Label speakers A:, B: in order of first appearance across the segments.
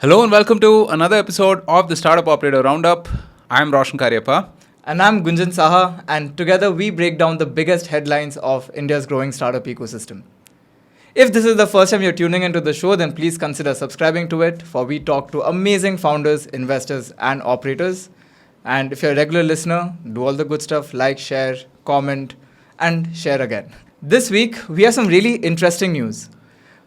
A: Hello and welcome to another episode of the Startup Operator Roundup. I'm Roshan Karyappa.
B: And I'm Gunjan Saha, and together we break down the biggest headlines of India's growing startup ecosystem. If this is the first time you're tuning into the show, then please consider subscribing to it, for we talk to amazing founders, investors, and operators. And if you're a regular listener, do all the good stuff like, share, comment, and share again. This week, we have some really interesting news.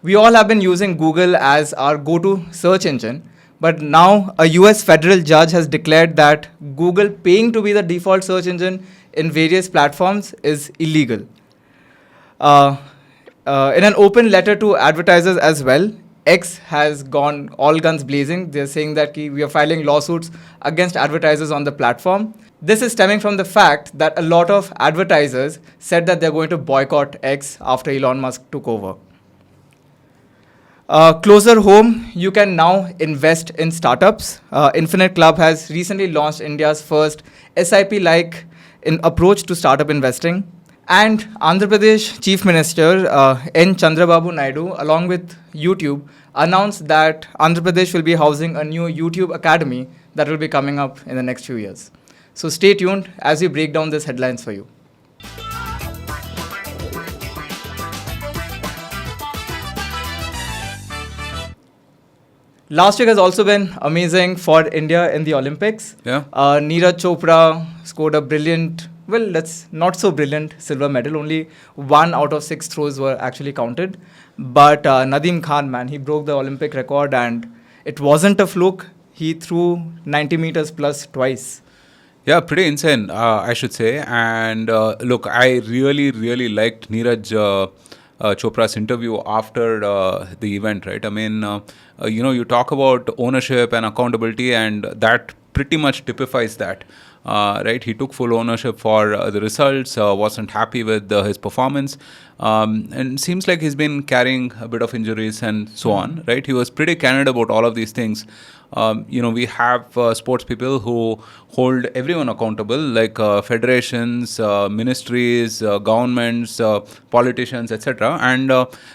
B: We all have been using Google as our go-to search engine, but now a US federal judge has declared that Google paying to be the default search engine in various platforms is illegal. In an open letter to advertisers as well, X has gone all guns blazing. They're saying that we are filing lawsuits against advertisers on the platform. This is stemming from the fact that a lot of advertisers said that they're going to boycott X after Elon Musk took over. Closer home, you can now invest in startups. Infinite Club has recently launched India's first SIP-like approach to startup investing. And Andhra Pradesh Chief Minister N. Chandrababu Naidu, along with YouTube, announced that Andhra Pradesh will be housing a new YouTube Academy that will be coming up in the next few years. So stay tuned as we break down these headlines for you. Last week has also been amazing for India in the Olympics.
A: Yeah.
B: Neeraj Chopra scored a brilliant, not so brilliant silver medal. Only 1 out of 6 throws were actually counted. But Nadeem Khan, man, he broke the Olympic record, and it wasn't a fluke. He threw 90 meters plus twice.
A: Yeah, pretty insane, I should say. And look, I really liked Neeraj Chopra's interview after the event, right? I mean, you talk about ownership and accountability, and that pretty much typifies that, right? He took full ownership for the results, wasn't happy with his performance, and seems like he's been carrying a bit of injuries and so on, right? He was pretty candid about all of these things. We have sports people who hold everyone accountable, like federations, ministries, governments, politicians, etc. And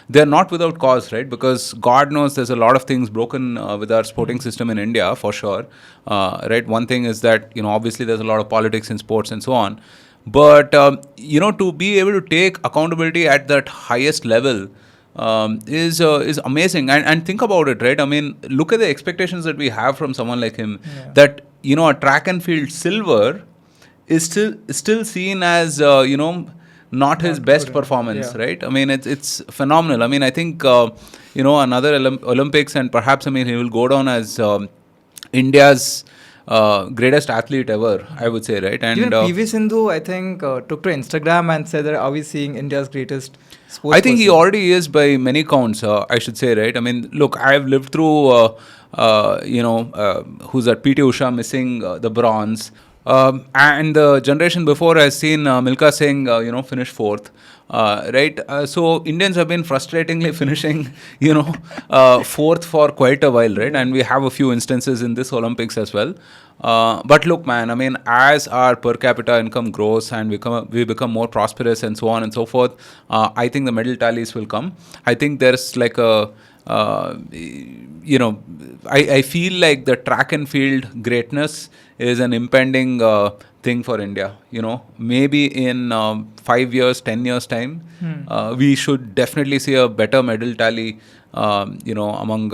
A: they're not without cause, right? Because God knows there's a lot of things broken with our sporting system in India, for sure. Right? One thing is that, obviously there's a lot of politics in sports and so on. But, to be able to take accountability at that highest level is amazing. And think about it, right? I mean, look at the expectations that we have from someone like him. Yeah. That, a track and field silver is still seen as, not his best performance, yeah. Right? I mean, it's phenomenal. I mean, I think, another Olympics, and perhaps, he will go down as India's greatest athlete ever, I would say, right? And
B: even PV Sindhu, I think, took to Instagram and said that, are we seeing India's greatest sports
A: I think person? He already is by many counts, I should say, right? I mean, look, I've lived through, who's that, PT Usha missing the bronze. And the generation before has seen Milka Singh, finish 4th. Right? So Indians have been frustratingly finishing, 4th for quite a while, right? And we have a few instances in this Olympics as well. But look, man, I mean, as our per capita income grows and we become more prosperous and so on and so forth, I think the medal tallies will come. I think there's like I feel like the track and field greatness is an impending thing for India. Maybe in 5 years, 10 years time, we should definitely see a better medal tally. Among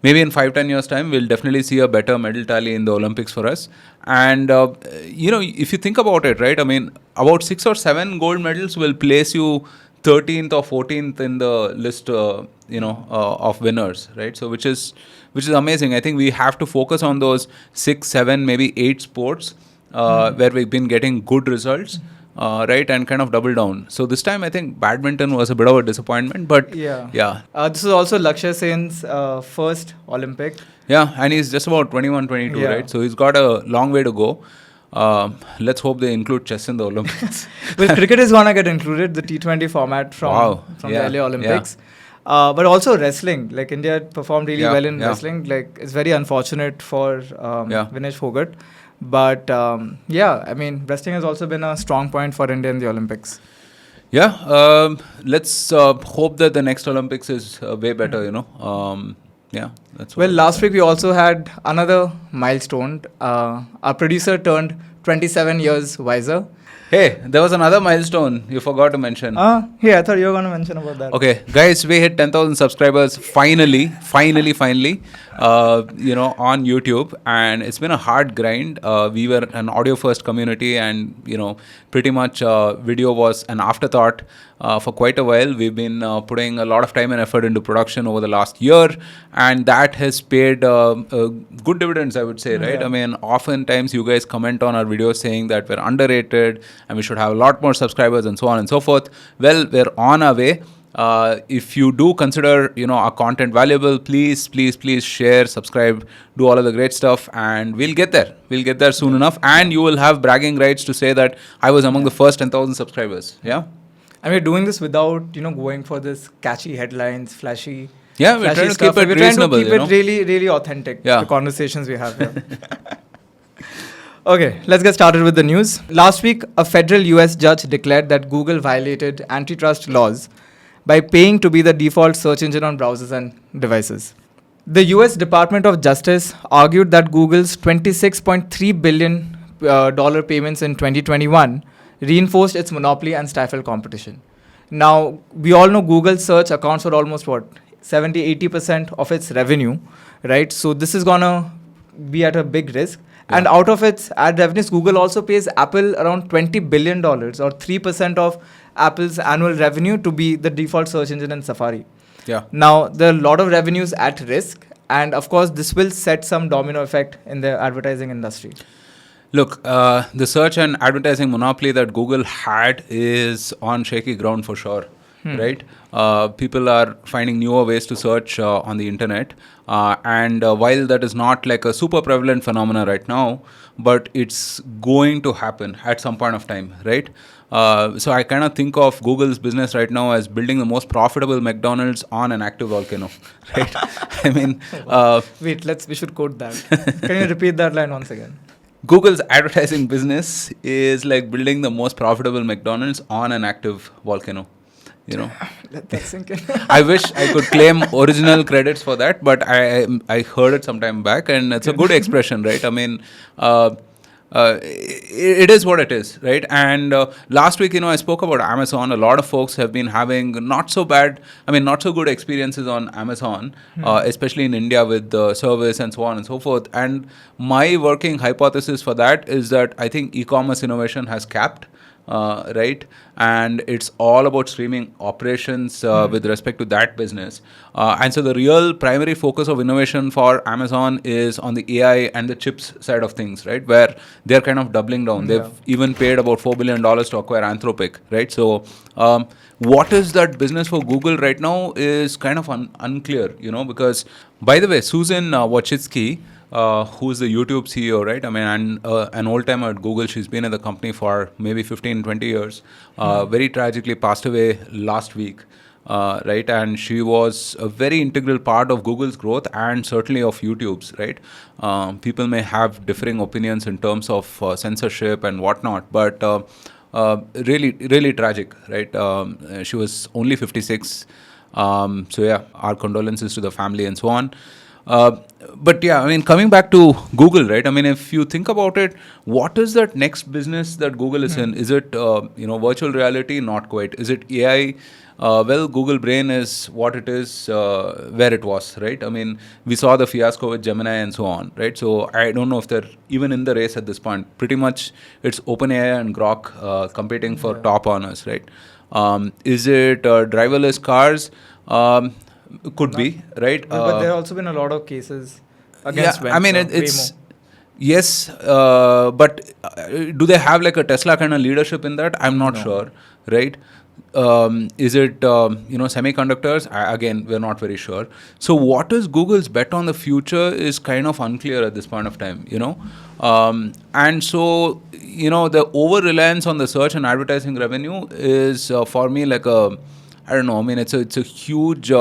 A: maybe in 5-10 years time, we'll definitely see a better medal tally in the Olympics for us. And if you think about it, right? I mean, about 6 or 7 gold medals will place you 13th or 14th in the list, of winners, right? So which is amazing. I think we have to focus on those 6, 7, maybe 8 sports where we've been getting good results, right? And kind of double down. So this time, I think badminton was a bit of a disappointment, but yeah.
B: This is also Lakshya Sen's first Olympic.
A: Yeah, and he's just about 21, 22, right? So he's got a long way to go. Let's hope they include chess in the Olympics.
B: Well, cricket is going to get included, the T20 format from the LA Olympics. Yeah. But also wrestling. Like, India performed really well in wrestling. Like, it's very unfortunate for Vinesh Phogat. But, wrestling has also been a strong point for India in the Olympics.
A: Yeah, let's hope that the next Olympics is way better, Yeah, that's
B: Well,
A: what
B: last week we also had another milestone. Our producer turned 27 years wiser.
A: Hey, there was another milestone you forgot to mention.
B: Hey, I thought you were going to mention about that.
A: Okay, guys, we hit 10,000 subscribers finally, on YouTube, and it's been a hard grind. We were an audio first community, and pretty much video was an afterthought for quite a while. We've been putting a lot of time and effort into production over the last year, and that has paid good dividends, I would say, right?
B: Yeah.
A: I mean, oftentimes you guys comment on our videos saying that we're underrated and we should have a lot more subscribers and so on and so forth. Well, we're on our way. If you do consider our content valuable, please share, subscribe, do all of the great stuff, and we'll get there soon enough, and you will have bragging rights to say that I was among the first 10,000 subscribers. Yeah,
B: and we're doing this without going for this catchy headlines, flashy.
A: Yeah, we're trying to keep it reasonable.
B: We're trying to keep it really authentic.
A: Yeah.
B: The conversations we have here. Okay, let's get started with the news. Last week, a federal US judge declared that Google violated antitrust laws by paying to be the default search engine on browsers and devices. The US Department of Justice argued that Google's $26.3 billion payments in 2021 reinforced its monopoly and stifled competition. Now, we all know Google search accounts for almost 70-80% of its revenue, right? So this is gonna be at a big risk. Yeah. And out of its ad revenues, Google also pays Apple around $20 billion or 3% of Apple's annual revenue to be the default search engine in Safari.
A: Yeah.
B: Now, there are a lot of revenues at risk. And of course, this will set some domino effect in the advertising industry.
A: Look, the search and advertising monopoly that Google had is on shaky ground for sure. Right? People are finding newer ways to search on the internet. And while that is not like a super prevalent phenomena right now, but it's going to happen at some point of time, right? So I kind of think of Google's business right now as building the most profitable McDonald's on an active volcano, right? I mean...
B: Wait, we should quote that. Can you repeat that line once again?
A: Google's advertising business is like building the most profitable McDonald's on an active volcano.
B: Let that sink in.
A: I wish I could claim original credits for that, but I heard it some time back, and it's a good expression, right? I mean, it is what it is, right? And last week, I spoke about Amazon. A lot of folks have been having not so good experiences on Amazon, especially in India with the service and so on and so forth. And my working hypothesis for that is that I think e-commerce innovation has capped. Right, and it's all about streaming operations with respect to that business, and so the real primary focus of innovation for Amazon is on the AI and the chips side of things, right, where they're kind of doubling down. They've even paid about $4 billion to acquire Anthropic, right? So what is that business for Google right now is kind of unclear, because, by the way, Susan Wojcicki, who's the YouTube CEO, right? I mean, and an old-timer at Google. She's been at the company for maybe 15, 20 years. Very tragically passed away last week, right? And she was a very integral part of Google's growth and certainly of YouTube's, right? People may have differing opinions in terms of censorship and whatnot, but really, really tragic, right? She was only 56. So yeah, our condolences to the family and so on. But yeah, I mean, coming back to Google, right? I mean, if you think about it, what is that next business that Google is in? Is it, virtual reality? Not quite. Is it AI? Well, Google Brain is what it is, where it was, right? I mean, we saw the fiasco with Gemini and so on, right? So I don't know if they're even in the race at this point. Pretty much it's OpenAI and Grok competing for top honors, right? Is it driverless cars? Could be, right?
B: But there have also been a lot of cases against
A: I mean, it's... Yes, but do they have like a Tesla kind of leadership in that? I'm not sure, right? Is it, semiconductors? Again, we're not very sure. So what is Google's bet on the future is kind of unclear at this point of time, and so, the over-reliance on the search and advertising revenue is, for me, like I don't know, I mean, it's a huge...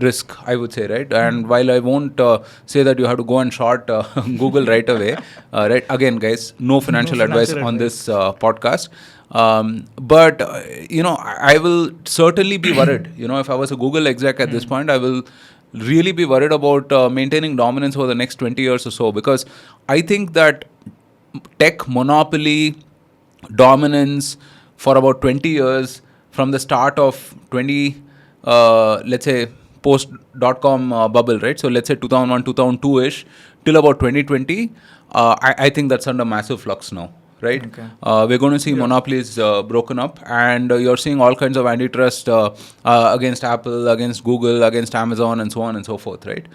A: risk, I would say, right? And while I won't say that you have to go and short Google right away, right? Again, guys, no financial advice on this podcast. But, I will certainly be worried. If I was a Google exec at this point, I will really be worried about maintaining dominance over the next 20 years or so, because I think that tech monopoly dominance for about 20 years from the start of 20, let's say, post dot-com bubble, right? So let's say 2001, 2002-ish, till about 2020, I think that's under massive flux now, right?
B: Okay.
A: We're going to see monopolies broken up, and you're seeing all kinds of antitrust against Apple, against Google, against Amazon, and so on and so forth, right?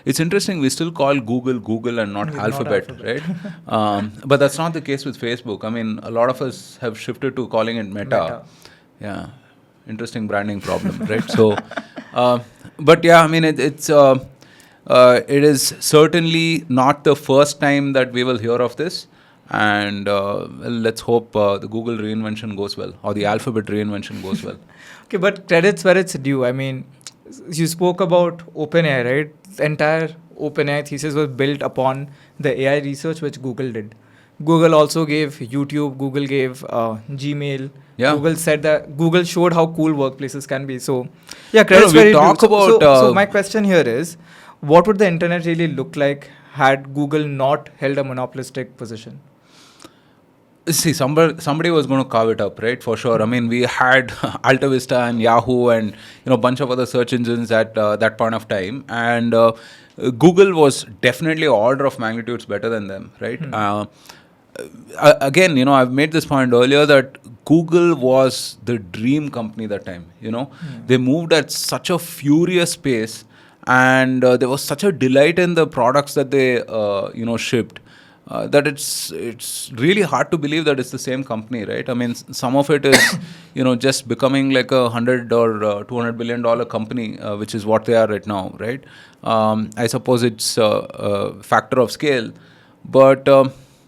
A: It's interesting, we still call Google and not Alphabet, right? But that's not the case with Facebook. I mean, a lot of us have shifted to calling it Meta. Yeah, interesting branding problem, right? So, but yeah, I mean, it is certainly not the first time that we will hear of this. And let's hope the Google reinvention goes well, or the Alphabet reinvention goes well.
B: Okay, but credits where it's due. I mean, you spoke about OpenAI, right? The entire OpenAI thesis was built upon the AI research which Google did. Google also gave YouTube, Google gave Gmail.
A: Yeah.
B: Google showed how cool workplaces can be. So, yeah, credits where it's due. So my question here is, what would the internet really look like had Google not held a monopolistic position?
A: See, somebody was going to carve it up, right? For sure. I mean, we had Alta Vista and Yahoo and a bunch of other search engines at that point of time, and Google was definitely an order of magnitudes better than them, right? Again, I've made this point earlier that Google was the dream company that time. They moved at such a furious pace, and there was such a delight in the products that they shipped. That it's really hard to believe that it's the same company, right? I mean, some of it is, just becoming like a $100 or $200 billion company, which is what they are right now, right? I suppose it's a factor of scale, but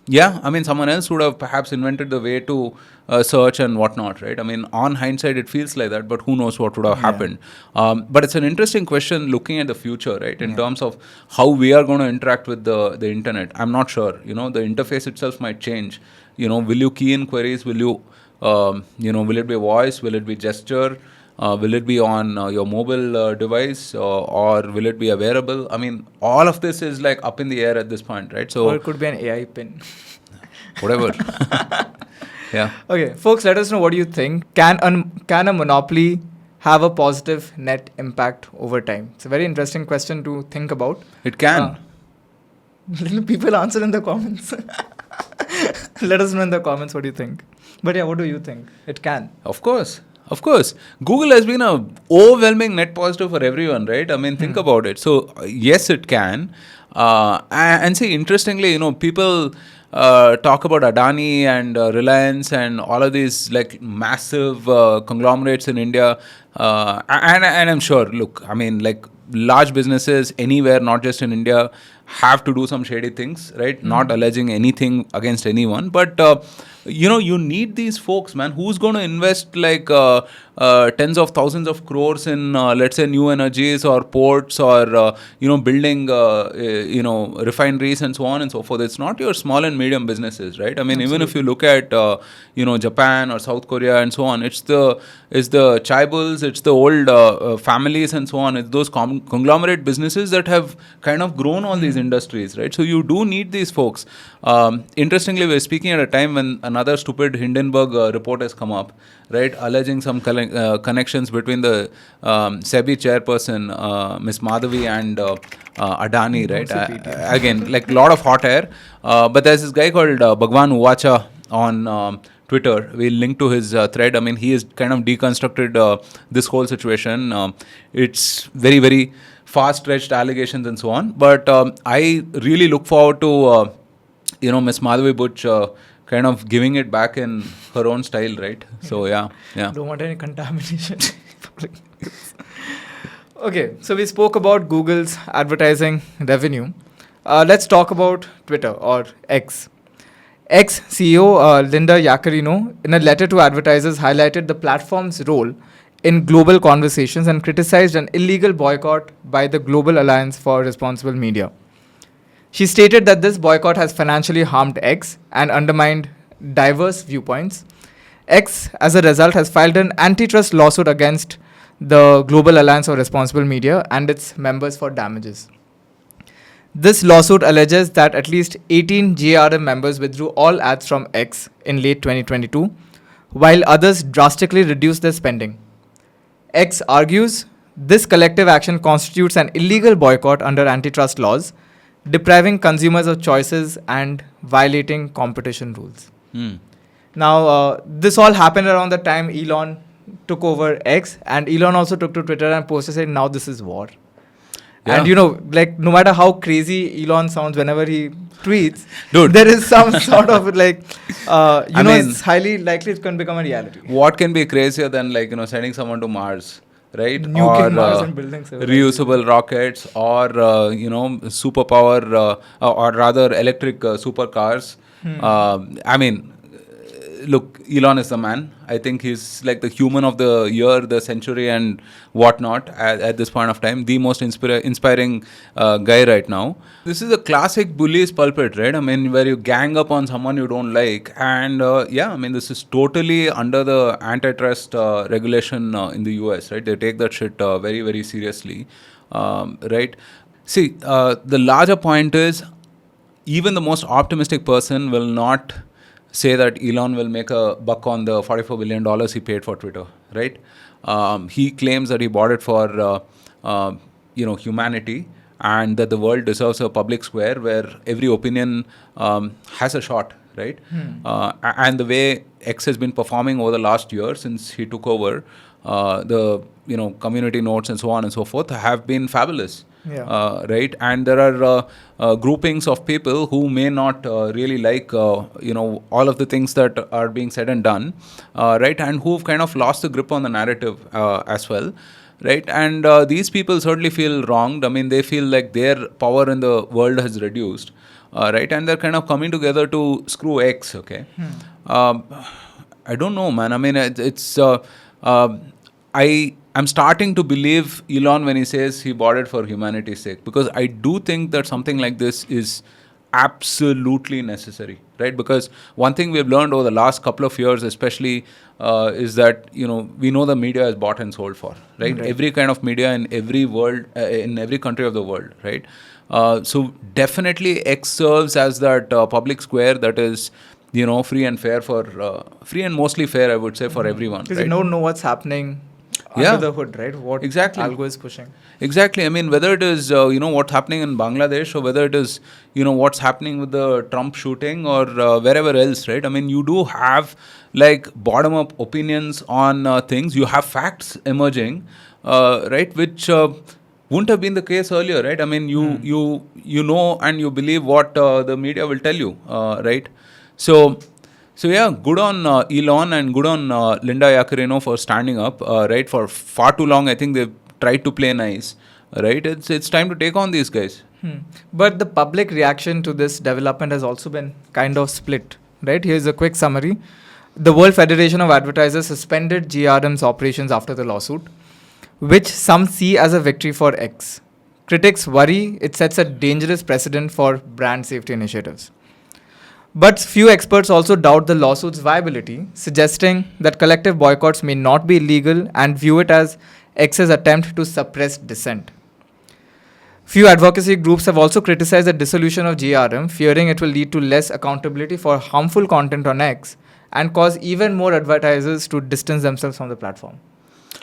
A: yeah, I mean, someone else would have perhaps invented the way to search and whatnot, right? I mean, on hindsight, it feels like that, but who knows what would have happened. But it's an interesting question looking at the future, right? In terms of how we are going to interact with the internet. I'm not sure. The interface itself might change. Will you key in queries? Will you, will it be voice? Will it be gesture? Will it be on your mobile device, or will it be a wearable? I mean, all of this is like up in the air at this point, right? So,
B: or it could be an AI pin.
A: Whatever. Yeah.
B: Okay, folks, let us know, what do you think? Can a monopoly have a positive net impact over time? It's a very interesting question to think about.
A: It can.
B: Little people answer in the comments. Let us know in the comments what you think. But yeah, what do you think? It can.
A: Of course. Google has been a overwhelming net positive for everyone, right? I mean, think about it. So, yes, it can. And see, interestingly, people talk about Adani and Reliance and all of these like massive conglomerates in India. And I'm sure, look, I mean, like large businesses anywhere, not just in India, have to do some shady things, right? Not alleging anything against anyone, but you need these folks, man. Who's going to invest like tens of thousands of crores in, let's say, new energies or ports or building refineries and so on and so forth? It's not your small and medium businesses, right? I mean, Absolutely. Even if you look at Japan or South Korea and so on, it's the chaebols, it's the old families and so on. It's those conglomerate businesses that have kind of grown all these industries, right? So you do need these folks. Interestingly, we're speaking at a time when another stupid Hindenburg report has come up, right, alleging some connections between the SEBI chairperson, Ms. Madhavi, and Adani, right? Again, like a lot of hot air. But there's this guy called Bhagwan Uvacha on Twitter. We'll link to his thread. I mean, he has kind of deconstructed this whole situation. It's very, very far-stretched allegations and so on. But I really look forward to, Ms. Madhavi Butch kind of giving it back in her own style, right? So, yeah.
B: Don't want any contamination. Okay, so we spoke about Google's advertising revenue. Let's talk about Twitter, or X. Ex-CEO Linda Yaccarino, in a letter to advertisers, highlighted the platform's role in global conversations and criticized an illegal boycott by the Global Alliance for Responsible Media. She stated that this boycott has financially harmed X and undermined diverse viewpoints. X, as a result, has filed an antitrust lawsuit against the Global Alliance for Responsible Media, and its members for damages. This lawsuit alleges that at least 18 GRM members withdrew all ads from X in late 2022, while others drastically reduced their spending. X argues this collective action constitutes an illegal boycott under antitrust laws, depriving consumers of choices and violating competition rules. Now, this all happened around the time Elon took over X, and Elon also took to Twitter and posted saying, "Now this is war."
A: Yeah.
B: And like no matter how crazy Elon sounds whenever he tweets,
A: Dude.
B: there is some sort of like, it's highly likely it can become a reality.
A: What can be crazier than like, sending someone to Mars, right?
B: Nuking Mars and building
A: reusable rockets, or, superpower, or rather electric supercars. Look, Elon is the man. I think he's like the human of the year, the century, and whatnot at this point of time. The most inspiring guy right now. This is a classic bully's pulpit, right? I mean, where you gang up on someone you don't like. And this is totally under the antitrust regulation in the US, right? They take that shit very, very seriously, right? See, the larger point is, even the most optimistic person will not say that Elon will make a buck on the $44 billion he paid for Twitter, right? He claims that he bought it for, humanity, and that the world deserves a public square where every opinion has a shot, right? And the way X has been performing over the last year since he took over, the community notes and so on and so forth have been fabulous. Right, and there are groupings of people who may not really like all of the things that are being said and done, right, and who've kind of lost the grip on the narrative as well, right, and these people certainly feel wronged. I mean, they feel like their power in the world has reduced, right, and they're kind of coming together to screw X. Okay, I don't know, man. I mean, I'm starting to believe Elon when he says he bought it for humanity's sake, because I do think that something like this is absolutely necessary, right? Because one thing we've learned over the last couple of years especially is that, we know the media is bought and sold for, right? Every kind of media in every world, in every country of the world, right? So definitely X serves as that public square that is, free and fair free and mostly fair, I would say, for everyone.
B: Because
A: right?
B: you don't know what's happening under the hood, right? What
A: exactly
B: algo is pushing.
A: Exactly. I mean, whether it is, what's happening in Bangladesh, or whether it is, what's happening with the Trump shooting, or wherever else, right? I mean, you do have like bottom-up opinions on things. You have facts emerging, right, which wouldn't have been the case earlier, right? I mean, you know and you believe what the media will tell you, right? So yeah, good on Elon, and good on Linda Yaccarino for standing up, right? For far too long, I think they've tried to play nice, right? It's time to take on these guys.
B: But the public reaction to this development has also been kind of split, right? Here's a quick summary. The World Federation of Advertisers suspended GRM's operations after the lawsuit, which some see as a victory for X. Critics worry it sets a dangerous precedent for brand safety initiatives. But few experts also doubt the lawsuit's viability, suggesting that collective boycotts may not be illegal and view it as X's attempt to suppress dissent. Few advocacy groups have also criticized the dissolution of GRM, fearing it will lead to less accountability for harmful content on X and cause even more advertisers to distance themselves from the platform.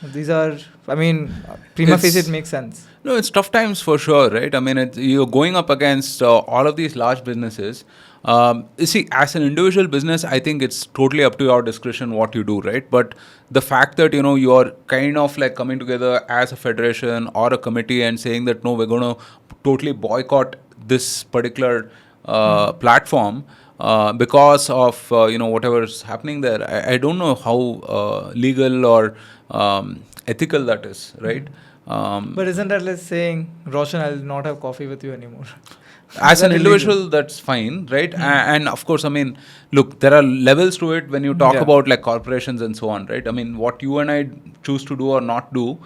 B: These are, prima facie it makes sense.
A: No, it's tough times for sure, right? I mean, you're going up against all of these large businesses. You see, as an individual business, I think it's totally up to your discretion what you do, right? But the fact that, you're kind of like coming together as a federation or a committee and saying that, no, we're going to totally boycott this particular platform because of, whatever's happening there. I don't know how legal or ethical that is, right?
B: But isn't that like saying, Roshan, I'll not have coffee with you anymore?
A: As an individual, that's fine, right? And of course, I mean, look, there are levels to it when you talk about like corporations and so on, right? I mean, what you and I choose to do or not do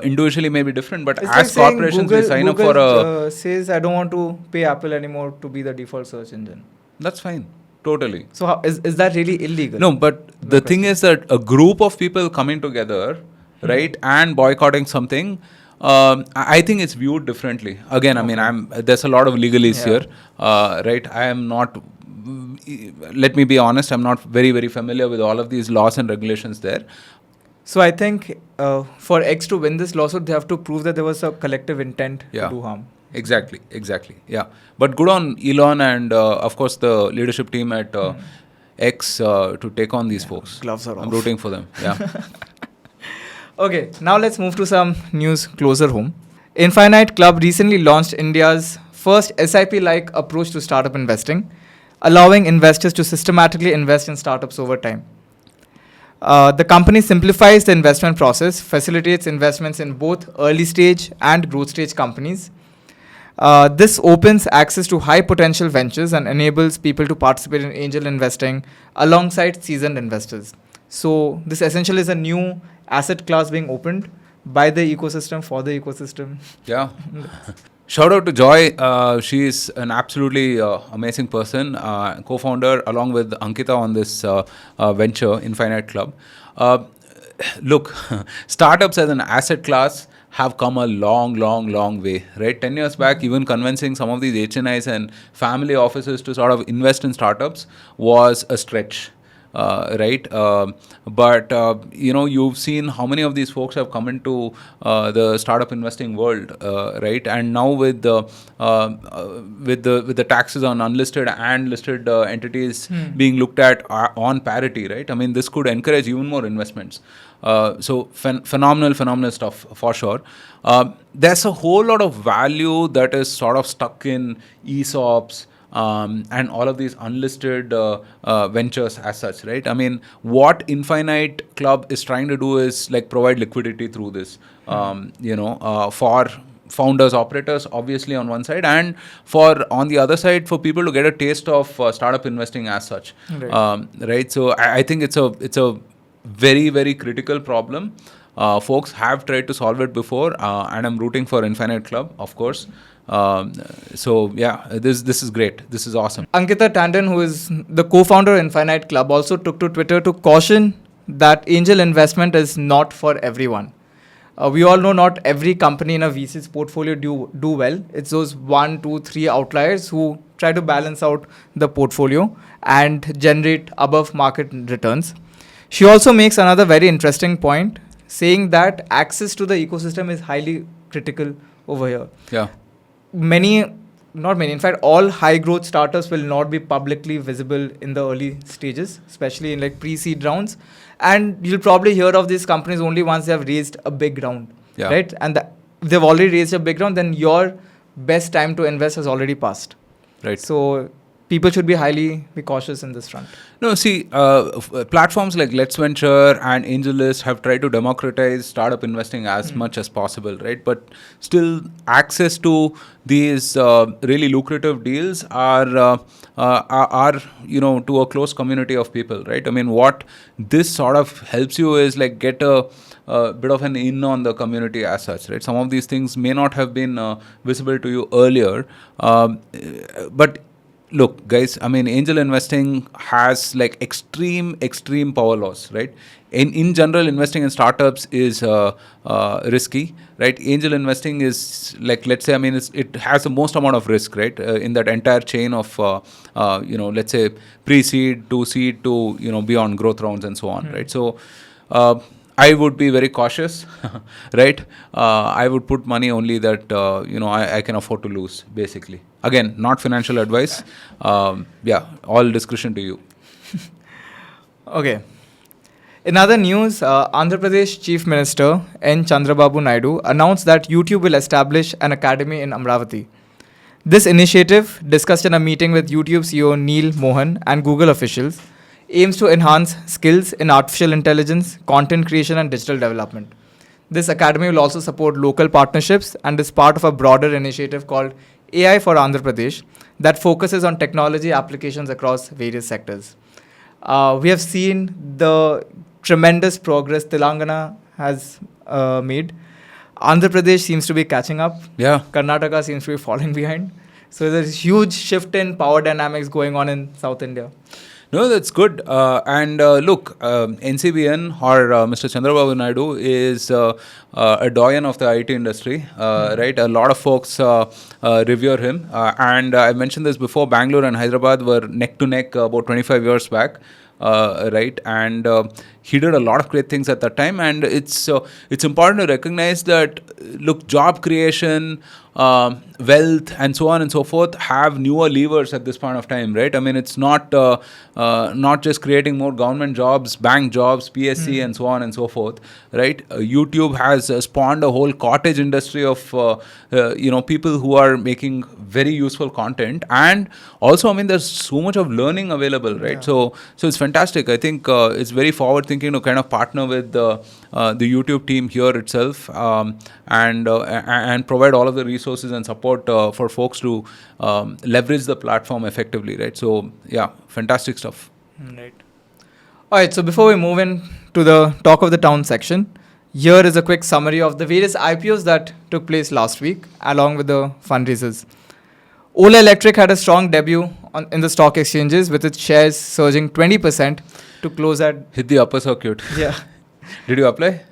A: individually may be different, but
B: it's
A: as
B: like
A: corporations,
B: Google,
A: we sign
B: Google,
A: up for a...
B: says, I don't want to pay Apple anymore to be the default search engine.
A: That's fine, totally.
B: So is that really illegal?
A: No, but the thing is that a group of people coming together, right, and boycotting something, I think it's viewed differently. Again, I mean, there's a lot of legalese here, right? I am not. Let me be honest. I'm not very, very familiar with all of these laws and regulations there.
B: So I think for X to win this lawsuit, they have to prove that there was a collective intent to do harm.
A: Exactly. Yeah. But good on Elon and of course the leadership team at X to take on these folks.
B: Gloves are off.
A: I'm rooting for them. Yeah.
B: Okay, now let's move to some news closer home. Infinite Club recently launched India's first SIP-like approach to startup investing, allowing investors to systematically invest in startups over time. The company simplifies the investment process, facilitates investments in both early stage and growth stage companies. This opens access to high potential ventures and enables people to participate in angel investing alongside seasoned investors. So this essentially is a new asset class being opened by the ecosystem for the ecosystem.
A: Yeah. Shout out to Joy. She is an absolutely amazing person, co-founder along with Ankita on this venture, Infinite Club. Look, startups as an asset class have come a long way, right? 10 years back, even convincing some of these HNIs and family offices to sort of invest in startups was a stretch. Right? But you've seen how many of these folks have come into the startup investing world, right? And now with the taxes on unlisted and listed entities being looked at on parity, right? I mean, this could encourage even more investments. So phenomenal stuff for sure. There's a whole lot of value that is sort of stuck in ESOPs. And all of these unlisted ventures as such, right? I mean, what Infinite Club is trying to do is like provide liquidity through this, for founders, operators, obviously on one side, and on the other side, for people to get a taste of startup investing as such, right? So I think it's a very critical problem. Folks have tried to solve it before, and I'm rooting for Infinite Club, of course. So yeah, this is great. This is awesome.
B: Ankita Tandon, who is the co-founder of Infinite Club, also took to Twitter to caution that angel investment is not for everyone. We all know not every company in a VC's portfolio do well. It's those 1, 2, 3 outliers who try to balance out the portfolio and generate above market returns. She also makes another very interesting point, saying that access to the ecosystem is highly critical over here.
A: Yeah.
B: In fact, all high growth startups will not be publicly visible in the early stages, especially in like pre-seed rounds. And you'll probably hear of these companies only once they have raised a big round, right? And if they've already raised a big round, then your best time to invest has already passed.
A: Right.
B: So people should be cautious in this front.
A: No, see, platforms like Let's Venture and AngelList have tried to democratize startup investing as much as possible, right? But still, access to these really lucrative deals are to a close community of people, right? I mean, what this sort of helps you is like get a bit of an in on the community as such, right? Some of these things may not have been visible to you earlier, but look, guys, I mean, angel investing has like extreme power loss, right? In general, investing in startups is risky, right? Angel investing is like, let's say, I mean, it has the most amount of risk, right? In that entire chain of, let's say, pre-seed to seed to, beyond growth rounds and so on, right? So, I would be very cautious, right? I would put money only that, I can afford to lose, basically. Again, not financial advice. All discretion to you.
B: Okay. In other news, Andhra Pradesh Chief Minister N. Chandrababu Naidu announced that YouTube will establish an academy in Amravati. This initiative, discussed in a meeting with YouTube CEO Neil Mohan and Google officials, aims to enhance skills in artificial intelligence, content creation, and digital development. This academy will also support local partnerships and is part of a broader initiative called AI for Andhra Pradesh that focuses on technology applications across various sectors. We have seen the tremendous progress Telangana has made. Andhra Pradesh seems to be catching up.
A: Yeah.
B: Karnataka seems to be falling behind. So there's a huge shift in power dynamics going on in South India.
A: No, that's good. And look, NCBN or Mr. Chandrababu Naidu is a doyen of the IT industry, right? A lot of folks revere him. And I mentioned this before, Bangalore and Hyderabad were neck to neck about 25 years back. Right, and he did a lot of great things at that time, and it's important to recognize that look, job creation, wealth, and so on and so forth have newer levers at this point of time, right? I mean, it's not just creating more government jobs, bank jobs, PSC, and so on and so forth, right? YouTube has spawned a whole cottage industry of people who are making very useful content, and also, I mean, there's so much of learning available, right?
B: Yeah.
A: So it's fantastic. I think it's very forward thinking to kind of partner with the YouTube team here itself, and provide all of the resources and support for folks to leverage the platform effectively, right? So yeah, fantastic stuff.
B: Right. All right, so before we move in to the talk of the town section, here is a quick summary of the various IPOs that took place last week, along with the fundraisers. Ola Electric had a strong debut in the stock exchanges, with its shares surging 20% to close at...
A: Hit the upper circuit.
B: Yeah.
A: Did you apply?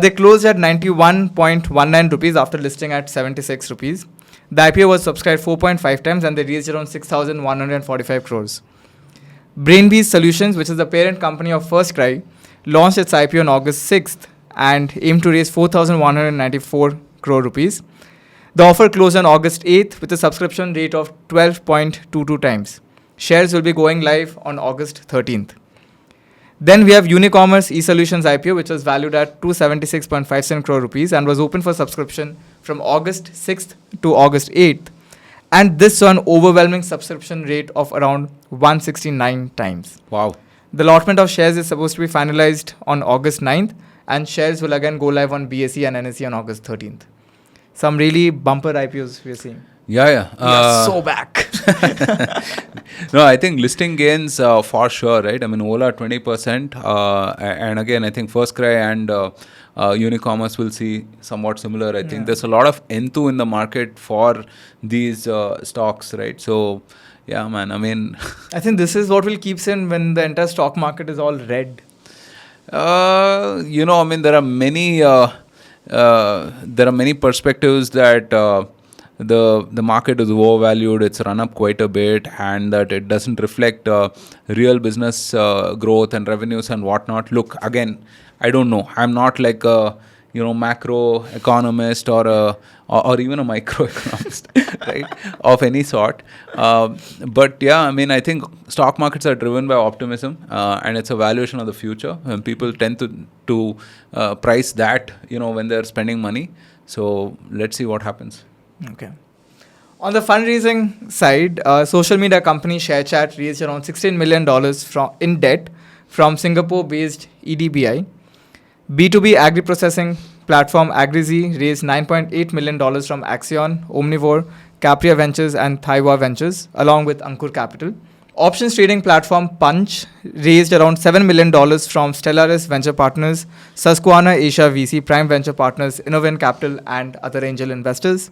B: They closed at 91.19 rupees after listing at 76 rupees. The IPO was subscribed 4.5 times and they raised around 6,145 crores. Brainbees Solutions, which is the parent company of FirstCry, launched its IPO on August 6th and aimed to raise 4,194 crore rupees. The offer closed on August 8th with a subscription rate of 12.22 times. Shares will be going live on August 13th. Then we have Unicommerce eSolutions IPO, which was valued at 276.57 crore rupees and was open for subscription from August 6th to August 8th. And this saw an overwhelming subscription rate of around 169 times.
A: Wow.
B: The allotment of shares is supposed to be finalized on August 9th, and shares will again go live on BSE and NSE on August 13th. Some really bumper IPOs we are seeing.
A: Yeah.
B: We are so back.
A: No, I think listing gains for sure, right? I mean, Ola 20%, and again, I think FirstCry and Unicommerce will see somewhat similar. I think there's a lot of enthu in the market for these stocks, right? So, yeah, man. I mean,
B: I think this is what will keep in when the entire stock market is all red.
A: I mean, there are many perspectives that the market is overvalued, it's run up quite a bit, and that it doesn't reflect real business growth and revenues and whatnot. Look, again, I don't know. I'm not like a macro economist or even a microeconomist, right, of any sort. But yeah, I mean, I think stock markets are driven by optimism, and it's a valuation of the future, and people tend to price that when they're spending money. So let's see what happens.
B: Okay. On the fundraising side, social media company ShareChat raised around $16 million in debt from Singapore-based EDBI. B2B agri-processing platform AgriZ raised $9.8 million from Axion, Omnivore, Capria Ventures and Thaiwa Ventures, along with Ankur Capital. Options trading platform Punch raised around $7 million from Stellaris Venture Partners, Susquehanna Asia VC, Prime Venture Partners, Innovent Capital and other angel investors.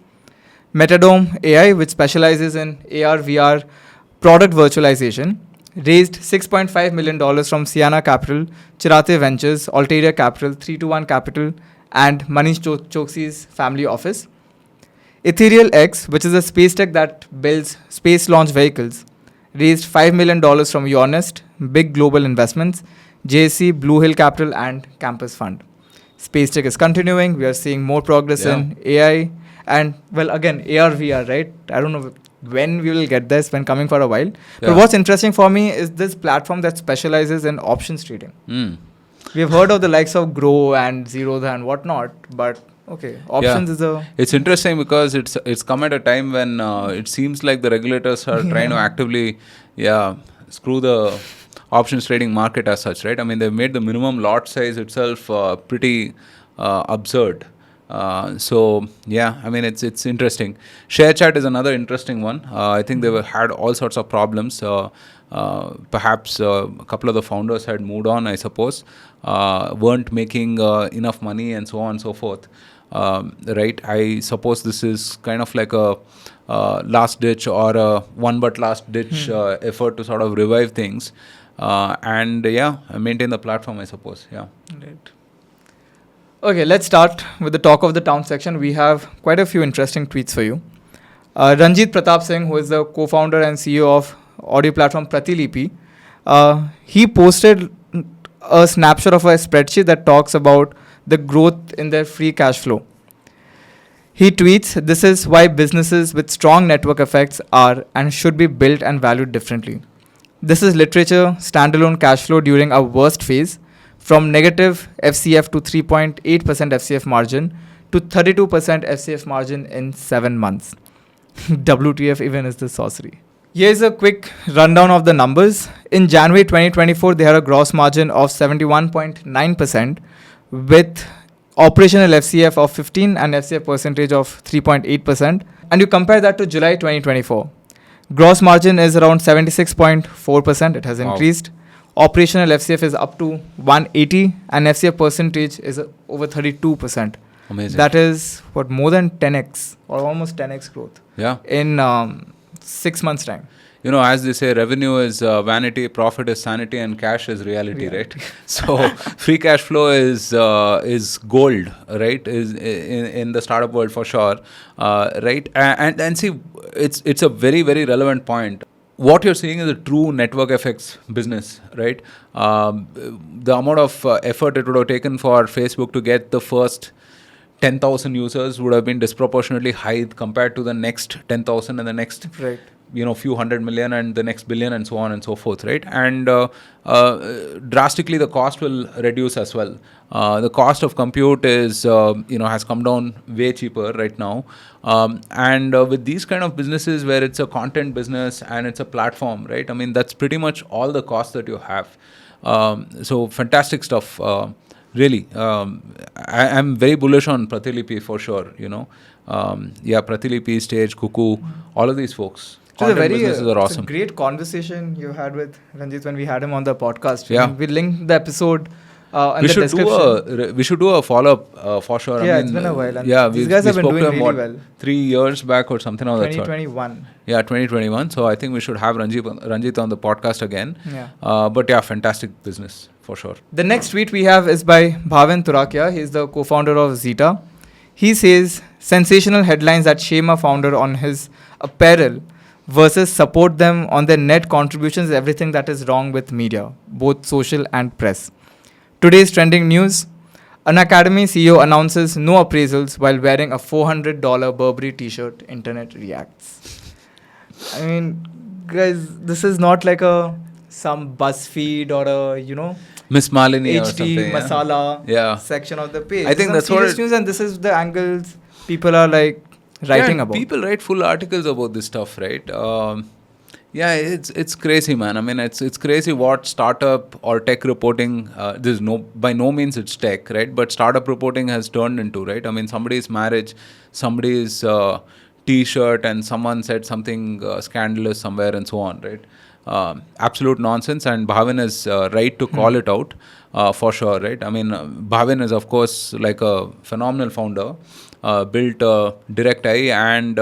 B: Metadome AI, which specializes in AR/VR product virtualization, raised $6.5 million from Sienna Capital, Chirate Ventures, Altaria Capital, 321 Capital, and Manish Choksi's family office. Ethereal X, which is a space tech that builds space launch vehicles, raised $5 million from Yonest, Big Global Investments, JSC, Blue Hill Capital, and Campus Fund. Space tech is continuing. We are seeing more progress in AI. And, well, again, AR/VR, right? I don't know when we will get this, when coming for a while. But what's interesting for me is this platform that specializes in options trading. We have heard of the likes of Grow and Zerodha and whatnot, but okay, options is a...
A: It's interesting because it's come at a time when it seems like the regulators are trying to actively, screw the options trading market as such, right? I mean, they've made the minimum lot size itself pretty absurd. So yeah, I mean, it's interesting. ShareChat is another interesting one. I think they had all sorts of problems. Perhaps a couple of the founders had moved on, I suppose, weren't making enough money and so on and so forth. right? I suppose this is kind of like a last ditch or a one but last ditch effort to sort of revive things, and maintain the platform, I suppose. Yeah.
B: Right. Okay, let's start with the talk of the town section. We have quite a few interesting tweets for you. Ranjit Pratap Singh, who is the co-founder and CEO of audio platform Pratilipi, he posted a snapshot of a spreadsheet that talks about the growth in their free cash flow. He tweets, "This is why businesses with strong network effects are and should be built and valued differently. This is literature standalone cash flow during our worst phase, from negative FCF to 3.8% FCF margin to 32% FCF margin in 7 months. WTF even is this sorcery." Here's a quick rundown of the numbers. In January 2024, they had a gross margin of 71.9% with operational FCF of 15 and FCF percentage of 3.8%. And you compare that to July 2024. Gross margin is around 76.4%. It has increased. Operational FCF is up to 180 and FCF percentage is over 32%.
A: Amazing.
B: That is what, more than 10x or almost 10x growth.
A: Yeah.
B: In 6 months' time.
A: As they say, revenue is vanity, profit is sanity, and cash is reality, right? So free cash flow is gold, right? Is in the startup world for sure, right? And see, it's a very, very relevant point. What you're seeing is a true network effects business, right? The amount of effort it would have taken for Facebook to get the first 10,000 users would have been disproportionately high compared to the next 10,000 and the next few 100 million and the next billion and so on and so forth, right? And drastically the cost will reduce as well. The cost of compute is has come down way cheaper right now, and with these kind of businesses where it's a content business and it's a platform, right? I mean, that's pretty much all the cost that you have. So fantastic stuff. Really, I'm very bullish on Pratilipi for sure. Pratilipi, Stage, Kuku, all of these folks. Businesses are awesome.
B: It's a great conversation you had with Ranjit when we had him on the podcast.
A: Yeah.
B: We linked the episode in the description.
A: We should do a follow-up for sure.
B: Yeah, it's been a while. And these guys have been doing really well.
A: 3 years back or something like that.
B: 2021.
A: Yeah, 2021. So I think we should have Ranjit on the podcast again.
B: Yeah.
A: But yeah, fantastic business for sure.
B: The next tweet we have is by Bhavin Turakia. He's the co-founder of Zeta. He says, "Sensational headlines that shame a founder on his apparel versus support them on their net contributions is everything that is wrong with media, both social and press. Today's trending news: Unacademy CEO announces no appraisals while wearing a $400 Burberry t-shirt. Internet reacts." I mean, guys, this is not like some BuzzFeed or a,
A: Miss Malini or
B: HD
A: something.
B: Masala section of the page.
A: I think that's what
B: news, and this is the angles people are writing about. People
A: write full articles about this stuff, right? It's crazy, man. I mean, it's crazy what startup or tech reporting. By no means it's tech, right? But startup reporting has turned into, right? I mean, somebody's marriage, somebody's T-shirt, and someone said something scandalous somewhere, and so on, right? Absolute nonsense, and Bhavin is right to call it out for sure, right? I mean, Bhavin is of course like a phenomenal founder, built Direct Eye and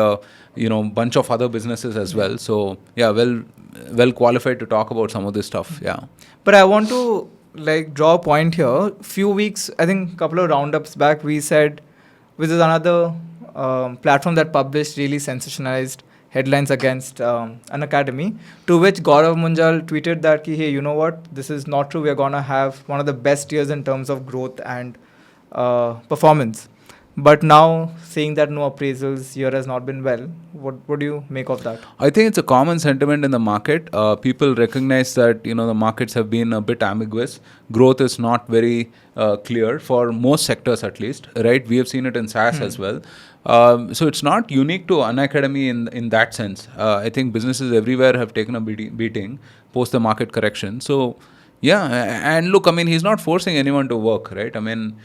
A: bunch of other businesses as well. So yeah, well qualified to talk about some of this stuff. Yeah.
B: But I want to draw a point here. Few weeks, I think, couple of roundups back, we said, which is another platform that published really sensationalized headlines against Unacademy, to which Gaurav Munjal tweeted that, hey, you know what, this is not true. We are going to have one of the best years in terms of growth and performance. But now, saying that no appraisals year has not been well, what do you make of that?
A: I think it's a common sentiment in the market. People recognize that the markets have been a bit ambiguous. Growth is not very clear for most sectors, at least, right? We have seen it in SaaS as well. So it's not unique to Unacademy in that sense. I think businesses everywhere have taken a beating post the market correction. So yeah, and look, I mean, he's not forcing anyone to work, right? I mean,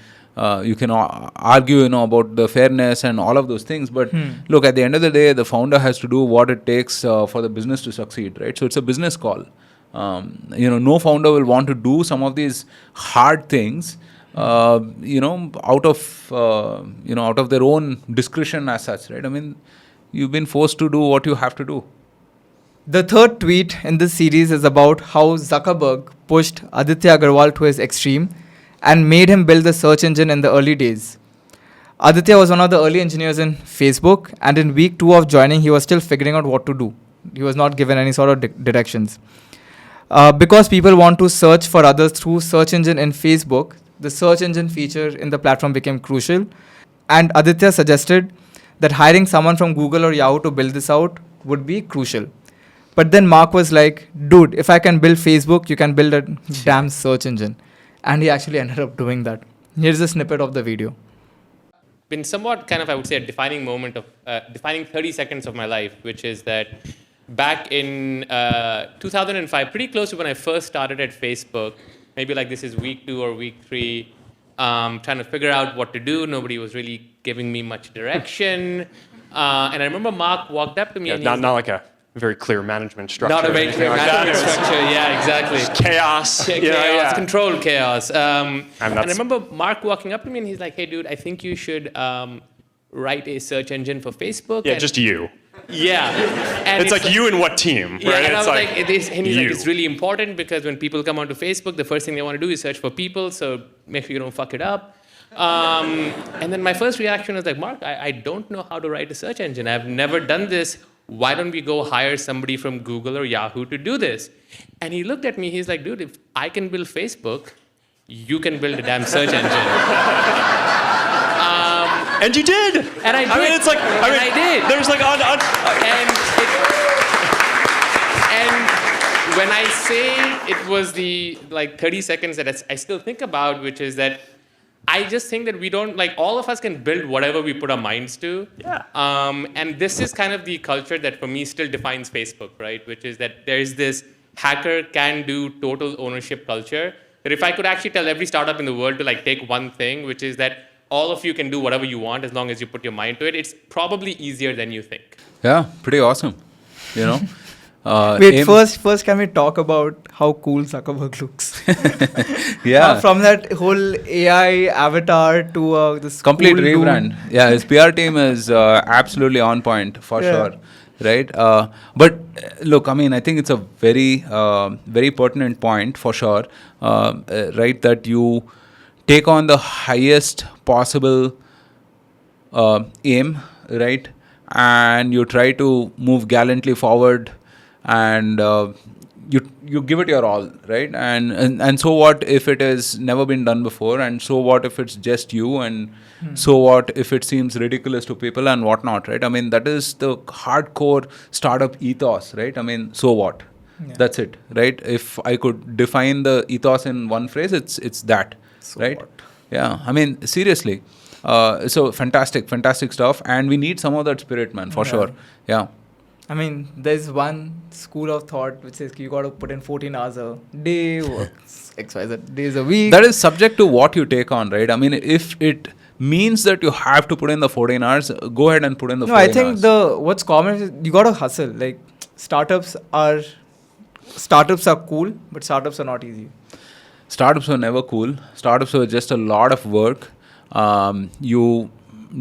A: you can argue, about the fairness and all of those things. But look, at the end of the day, the founder has to do what it takes for the business to succeed, right? So it's a business call. No founder will want to do some of these hard things out of their own discretion as such, right? I mean, you've been forced to do what you have to do.
B: The third tweet in this series is about how Zuckerberg pushed Aditya Agarwal to his extreme and made him build the search engine in the early days. Aditya was one of the early engineers in Facebook, and in week 2 of joining, he was still figuring out what to do. He was not given any sort of directions. Because people want to search for others through search engine in Facebook, the search engine feature in the platform became crucial. And Aditya suggested that hiring someone from Google or Yahoo to build this out would be crucial. But then Mark was like, dude, if I can build Facebook, you can build a damn search engine. And he actually ended up doing that. Here's a snippet of the video.
C: Been somewhat kind of, I would say, a defining moment of, defining 30 seconds of my life, which is that back in 2005, pretty close to when I first started at Facebook, maybe like this is week 2 or week 3, trying to figure out what to do. Nobody was really giving me much direction. And I remember Mark walked up to me.
D: Yeah,
C: and
D: not like a very clear management structure.
C: Not a very clear management structure, yeah, exactly.
D: Just chaos.
C: Chaos, controlled chaos. And I
D: that's-
C: remember Mark walking up to me and he's like, hey, dude, I think you should write a search engine for Facebook.
D: Yeah,
C: and
D: just you.
C: Yeah. And
D: It's like you and what team,
C: yeah,
D: right?
C: and I
D: It's
C: was like, and he's like,
D: you.
C: it's really important because when people come onto Facebook, the first thing they want to do is search for people, so make sure you don't fuck it up. And then my first reaction was like, Mark, I don't know how to write a search engine. I've never done this. Why don't we go hire somebody from Google or Yahoo to do this? And he looked at me, he's like, dude, if I can build Facebook, you can build a damn search engine.
D: And you did.
C: And I did.
D: I mean, it's like,
C: I did.
D: There's like
C: And when I say it was the like 30 seconds that I still think about, which is that I just think that we don't, like, all of us can build whatever we put our minds to.
D: Yeah.
C: And this is kind of the culture that for me still defines Facebook, right? Which is that there's this hacker can do total ownership culture. That if I could actually tell every startup in the world to like take one thing, which is that all of you can do whatever you want as long as you put your mind to it, it's probably easier than you think.
A: Yeah, pretty awesome. You know.
B: Wait, first can we talk about how cool Zuckerberg looks?
A: Yeah.
B: From that whole AI avatar to this
A: Complete
B: cool
A: rebrand.
B: dude.
A: Yeah, his PR team is absolutely on point for
B: Yeah.
A: sure. Right. But look, I mean, I think it's a very, very pertinent point for sure. Right. That you take on the highest possible aim, right? And you try to move gallantly forward, and you give it your all, right? And so what if it has never been done before, and so what if it's just you, and so what if it seems ridiculous to people and whatnot, right? I mean, that is the hardcore startup ethos, right? I mean, so what?
B: Yeah.
A: That's it, right? If I could define the ethos in one phrase, it's that,
B: So
A: right?
B: what?
A: Yeah, I mean, seriously. So fantastic stuff, and we need some of that spirit, man, for
B: Yeah.
A: sure. Yeah.
B: I mean, there's one school of thought which says you got to put in 14 hours a day, works XYZ days a week.
A: That is subject to what you take on, right? I mean, if it means that you have to put in the 14 hours, go ahead and put in the 14
B: No, I
A: hours.
B: think what's common is you got to hustle. Like startups are cool, but startups are not easy.
A: Startups were never cool. Startups were just a lot of work. You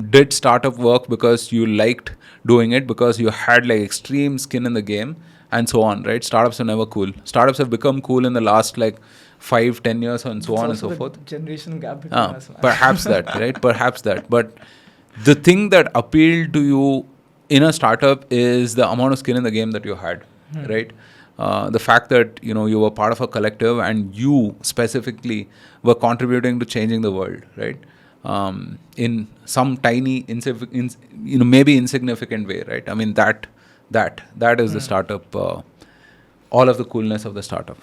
A: did startup work because you liked doing it, because you had like extreme skin in the game, and so on, right? Startups are never cool. Startups have become cool in the last like 5-10 years, and so
B: It's
A: on and
B: also
A: so
B: the
A: forth.
B: Generational gap between us. Man.
A: Perhaps that, right? Perhaps that. But the thing that appealed to you in a startup is the amount of skin in the game that you had, right? The fact that you were part of a collective and you specifically were contributing to changing the world, right? In some tiny, maybe insignificant way, right? I mean, that is the startup. All of the coolness of the startup.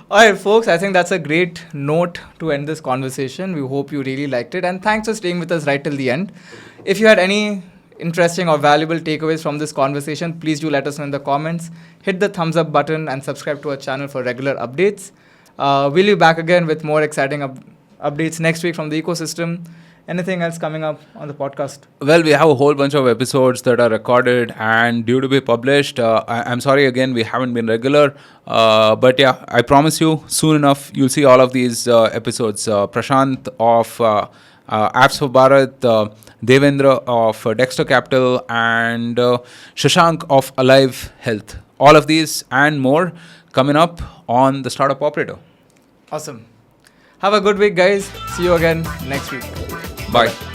B: All right, folks, I think that's a great note to end this conversation. We hope you really liked it. And thanks for staying with us right till the end. If you had any interesting or valuable takeaways from this conversation, please do let us know in the comments. Hit the thumbs up button and subscribe to our channel for regular updates. We'll be back again with more exciting updates next week from the ecosystem. Anything else coming up on the podcast?
A: Well, we have a whole bunch of episodes that are recorded and due to be published. I'm sorry again, we haven't been regular. But yeah, I promise you, soon enough, you'll see all of these episodes. Prashant of Apps for Bharat, Devendra of Dexter Capital, and Shashank of Alive Health. All of these and more coming up on the Startup Operator.
B: Awesome. Have a good week, guys. See you again next week.
A: Bye.